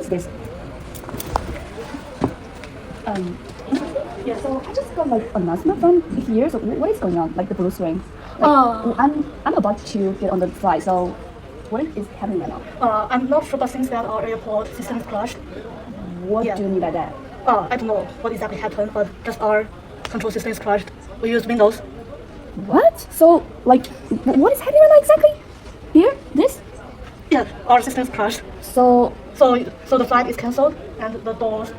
this? Yeah, so I just got like announcement from here. So what is going on? Like the blue screen. I'm about to get on the flight. So what is happening right now? I'm not sure, but since that our airport system crashed. What do you mean by that? I don't know what exactly happened, but just our control system is crashed. We use Windows. What? So like, what is happening right now exactly? Here, this. Yeah, our system is crashed. So So the flight is cancelled and the doors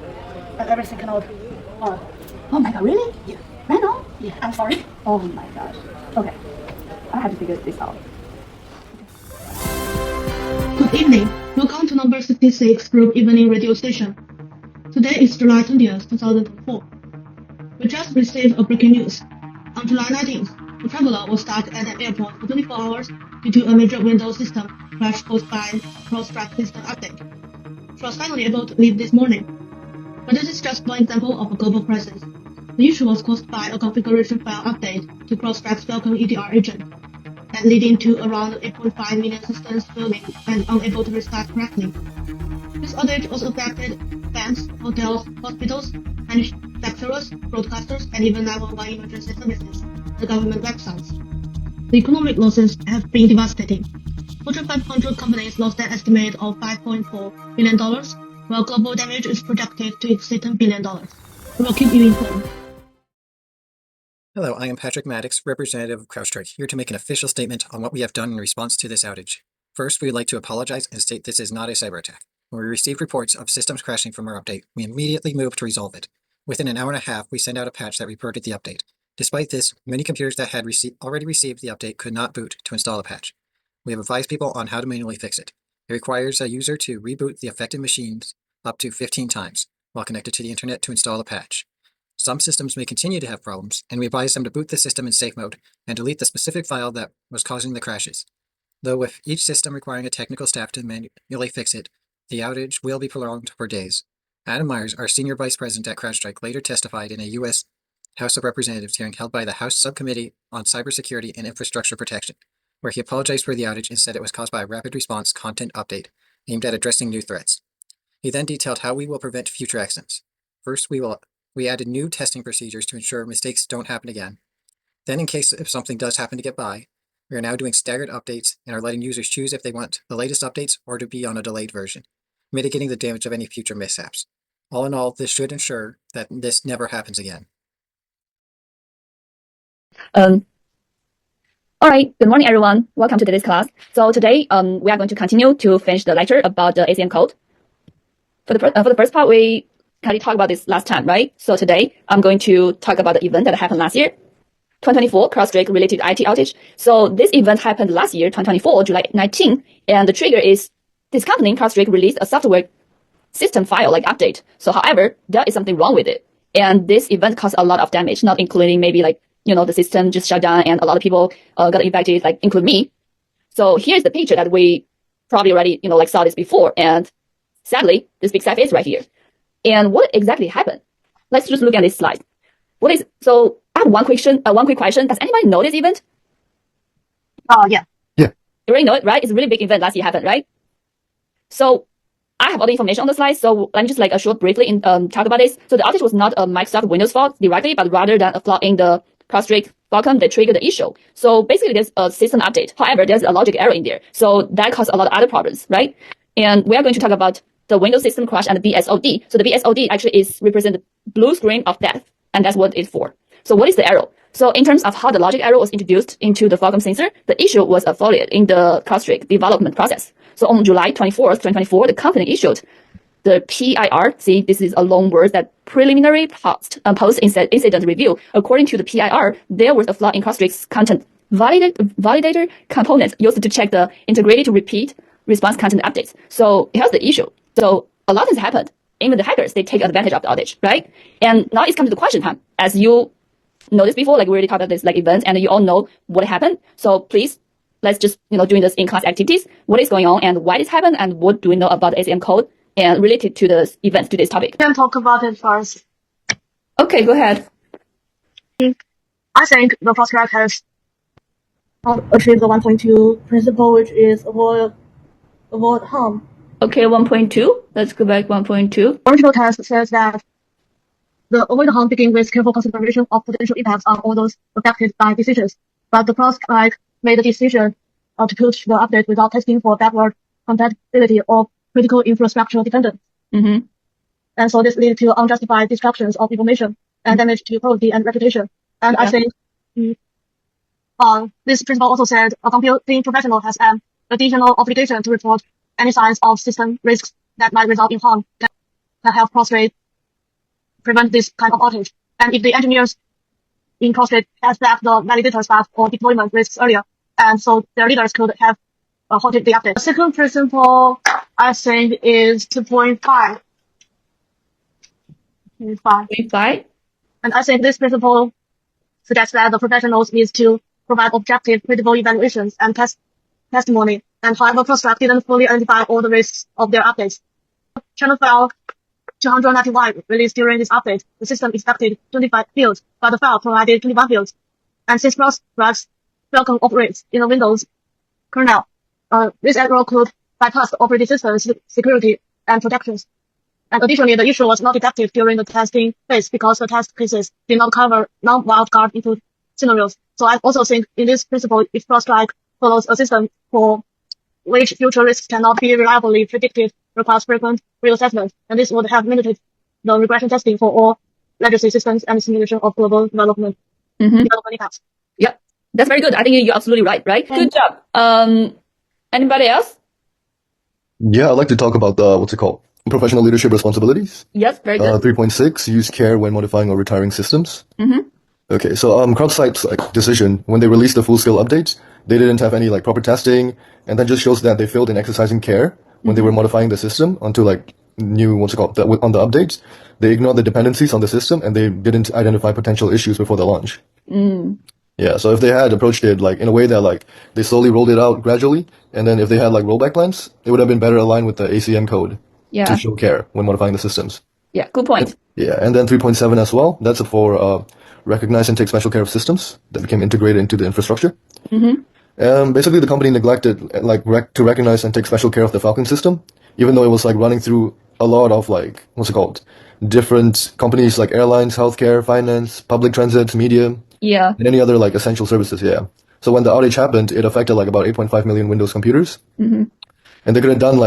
and everything cannot. oh my god, really? Yeah. Right now? Yeah, I'm sorry. Oh my gosh. Okay, I have to figure this out. Good evening. Welcome to number 66 Group Evening Radio Station. Today is July 20th, 2004. We just received a breaking news. On July 19th, a traveler was stuck at an airport for 24 hours due to a major Windows system crash caused by CrowdStrike system update. She was finally able to leave this morning. But this is just one example of a global crisis. The issue was caused by a configuration file update to CrowdStrike's Falcon EDR agent, and leading to around 8.5 million systems failing and unable to restart correctly. This outage also affected banks, hotels, hospitals, manufacturers, broadcasters, and even 911 emergency services, the government websites. The economic losses have been devastating. Fortune 500 companies lost an estimate of $5.4 billion, while global damage is projected to exceed $10 billion. We will keep you informed. Hello, I am Patrick Maddox, representative of CrowdStrike, here to make an official statement on what we have done in response to this outage. First, we would like to apologize and state this is not a cyber attack. When we received reports of systems crashing from our update, we immediately moved to resolve it. Within an hour and a half, we sent out a patch that reported the update. Despite this, many computers that had already received the update could not boot to install the patch. We have advised people on how to manually fix it. It requires a user to reboot the affected machines up to 15 times while connected to the internet to install the patch. Some systems may continue to have problems, and we advise them to boot the system in safe mode and delete the specific file that was causing the crashes. Though with each system requiring a technical staff to manually fix it, the outage will be prolonged for days. Adam Myers, our senior vice president at CrowdStrike, later testified in a U.S. House of Representatives hearing held by the House Subcommittee on Cybersecurity and Infrastructure Protection, where he apologized for the outage and said it was caused by a rapid response content update aimed at addressing new threats. He then detailed how we will prevent future accidents. First, we added new testing procedures to ensure mistakes don't happen again. Then, in case if something does happen to get by, we are now doing staggered updates and are letting users choose if they want the latest updates or to be on a delayed version, mitigating the damage of any future mishaps. All in all, this should ensure that this never happens again. All right. Good morning, everyone. Welcome to today's class. So today, we are going to continue to finish the lecture about the ACM code. For the first part, we kind of talked about this last time, right? So today, I'm going to talk about the event that happened last year, 2024 CrowdStrike related IT outage. So this event happened last year, 2024, July 19, and the trigger is this company, CrowdStrike, released a software system file like update. So however, there is something wrong with it. And this event caused a lot of damage, not including maybe like, the system just shut down and a lot of people got infected, like include me. So here's the picture that we probably already, saw this before. And sadly, this big sad face right here. And what exactly happened? Let's just look at this slide. So I have one quick question. Does anybody know this event? Yeah. You already know it, right? It's a really big event last year happened, right? So I have all the information on the slide. So let me just briefly talk about this. So the outage was not a Microsoft Windows fault directly, but rather than a flaw in the CrowdStrike Falcon that triggered the issue. So basically there's a system update. However, there's a logic error in there. So that caused a lot of other problems, right? And we are going to talk about the Windows system crash and the BSOD. So the BSOD actually represent the blue screen of death, and that's what it's for. So what is the error? So in terms of how the logic error was introduced into the Falcon sensor, the issue was avoided in the CrowdStrike development process. So on July 24th, 2024, the company issued the PIR. See, this is a long word, that preliminary post-incident review. According to the PIR, there was a flaw in CrowdStrike's content validator components used to check the integrated repeat response content updates. So here's the issue. So a lot of things happened. Even the hackers, they take advantage of the outage, right? And now it's come to the question time. As you noticed before, we already talked about this event, and you all know what happened. So please, let's just doing this in-class activities. What is going on and why this happened, and what do we know about the ACM code and related to the event, to this topic? Can talk about it first. Okay, go ahead. I think the CrowdStrike has achieved the 1.2 principle, which is avoid harm. Okay, 1.2. Let's go back 1.2. Original test says that the avoid harm begin with careful consideration of potential impacts on all those affected by decisions. But the CrowdStrike made the decision to push the update without testing for backward compatibility or critical infrastructure dependence. Mm-hmm. And so this leads to unjustified destructions of information and damage to quality and reputation. And I think this principle also said a computing professional has an additional obligation to report any signs of system risks that might result in harm that can help CrowdStrike prevent this kind of outage. And if the engineers in CrowdStrike had flagged the validator staff or deployment risks earlier, and so their leaders could have halted the update. The second principle, I think, is 2.5. 2.5. And I think this principle suggests that the professionals need to provide objective, critical evaluations and testimony. And however, CrowdStrike didn't fully identify all the risks of their updates. Channel file 291 released during this update. The system expected 25 fields, but the file provided 21 fields. And since CrowdStrike's Falcon operates in a Windows kernel, this error could bypass the operating system's security and protections. And additionally, the issue was not detected during the testing phase because the test cases did not cover non-wildcard input scenarios. So I also think in this principle, if CrowdStrike follows a system for which future risks cannot be reliably predicted, requires frequent reassessment, and this would have limited the regression testing for all legacy systems and simulation of global development impacts. Yep, that's very good. I think you're absolutely right. Good job. Anybody else? Yeah, I'd like to talk about what's it called? Professional leadership responsibilities. Yes, very good. 3.6, use care when modifying or retiring systems. Mm-hmm. Okay, so CrowdStrike's decision, when they released the full-scale updates, they didn't have any proper testing, and that just shows that they failed in exercising care when they were modifying the system onto new, on the updates. They ignored the dependencies on the system, and they didn't identify potential issues before the launch. Yeah, so if they had approached it in a way that they slowly rolled it out gradually, and then if they had rollback plans, it would have been better aligned with the ACM code to show care when modifying the systems. Yeah, good point. And then 3.7 as well. That's for recognize and take special care of systems that became integrated into the infrastructure. Basically, the company neglected to recognize and take special care of the Falcon system, even though it was running through a lot of different companies like airlines, healthcare, finance, public transit, media, and any other essential services. Yeah. So when the outage happened, it affected about 8.5 million Windows computers, and they could have done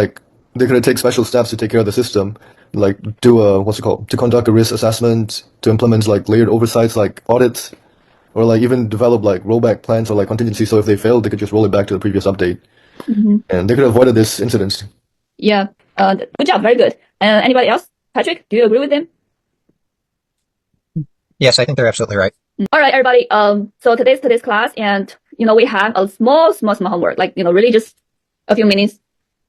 they could have taken special steps to take care of the system, to conduct a risk assessment, to implement layered oversights audits, or even develop rollback plans or contingencies. So if they failed, they could just roll it back to the previous update, and they could have avoided this incident. Yeah. Good job. Very good. Anybody else? Patrick, do you agree with them? Yes, I think they're absolutely right. All right, everybody. So today's class, and we have a small homework. Really just a few minutes.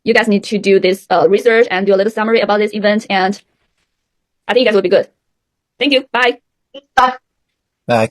You guys need to do this research and do a little summary about this event, and I think you guys will be good. Thank you. Bye. Bye. Bye.